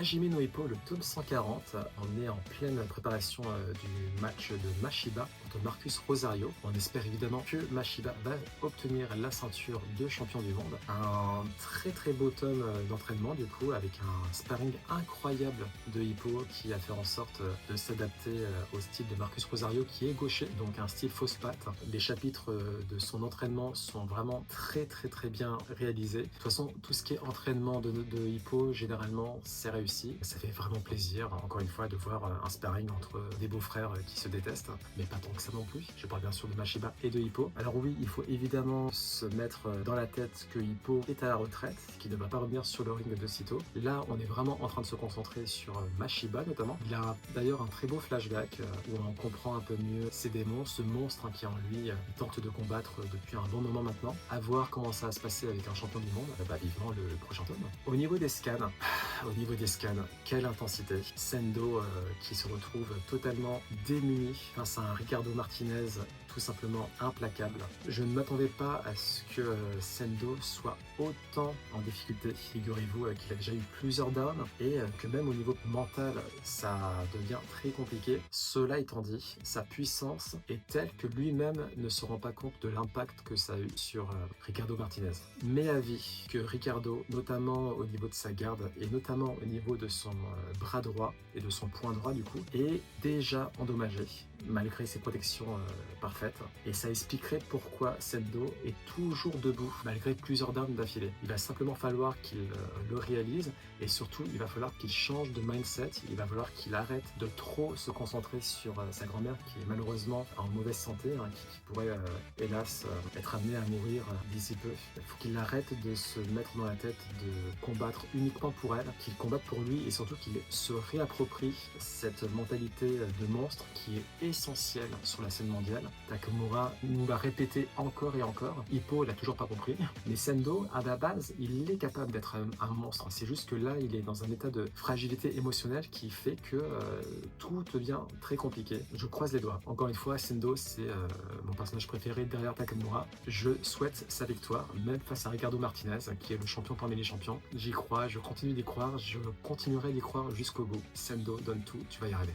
Hajime no Ippo, le tome 140, on est en pleine préparation du match de Mashiba contre Marcus Rosario. On espère évidemment que Mashiba va obtenir la ceinture de champion du monde. Un très beau tome d'entraînement du coup, avec un sparring incroyable de Ippo qui a fait en sorte de s'adapter au style de Marcus Rosario qui est gaucher, donc un style fausse patte. Les chapitres de son entraînement sont vraiment très bien réalisés. De toute façon, tout ce qui est entraînement de Ippo, généralement, c'est réussi. Ça fait vraiment plaisir, encore une fois, de voir un sparring entre des beaux-frères qui se détestent, mais pas tant que ça non plus. Je parle bien sûr de Mashiba et de Ippo. Alors oui, il faut évidemment se mettre dans la tête que Ippo est à la retraite, qu'il ne va pas revenir sur le ring de sitôt. Là, on est vraiment en train de se concentrer sur Mashiba notamment. Il a d'ailleurs un très beau flashback où on comprend un peu mieux ses démons, ce monstre qui en lui il tente de combattre depuis un bon moment maintenant. À voir comment ça va se passer avec un champion du monde, vivement le prochain tome. Au niveau des scans, quelle intensité. Sendo qui se retrouve totalement démuni face à un Ricardo Martinez tout simplement implacable. Je ne m'attendais pas à ce que Sendo soit autant en difficulté. Figurez-vous qu'il a déjà eu plusieurs downs et que même au niveau mental, ça devient très compliqué. Cela étant dit, sa puissance est telle que lui-même ne se rend pas compte de l'impact que ça a eu sur Ricardo Martinez. Mais avis que Ricardo, notamment au niveau de sa garde et notamment au niveau de son bras droit et de son poing droit du coup, est déjà endommagé malgré ses protections parfaites. Et ça expliquerait pourquoi Sendo est toujours debout malgré plusieurs downs d'affilée. Il va simplement falloir qu'il le réalise et surtout il va falloir qu'il change de mindset. Il va falloir qu'il arrête de trop se concentrer sur sa grand-mère qui est malheureusement en mauvaise santé, qui pourrait hélas être amenée à mourir d'ici peu. Il faut qu'il arrête de se mettre dans la tête de combattre uniquement pour elle, qu'il combatte pour lui et surtout qu'il se réapproprie cette mentalité de monstre qui est essentielle sur la scène mondiale. Takamura nous l'a répété encore et encore. Ippo l'a toujours pas compris. Mais Sendo, à la base, il est capable d'être un monstre. C'est juste que là, il est dans un état de fragilité émotionnelle qui fait que tout devient très compliqué. Je croise les doigts. Encore une fois, Sendo, c'est mon personnage préféré derrière Takamura. Je souhaite sa victoire, même face à Ricardo Martinez, qui est le champion parmi les champions. J'y crois, je continue d'y croire, je continuerai d'y croire jusqu'au bout. Sendo, donne tout, tu vas y arriver.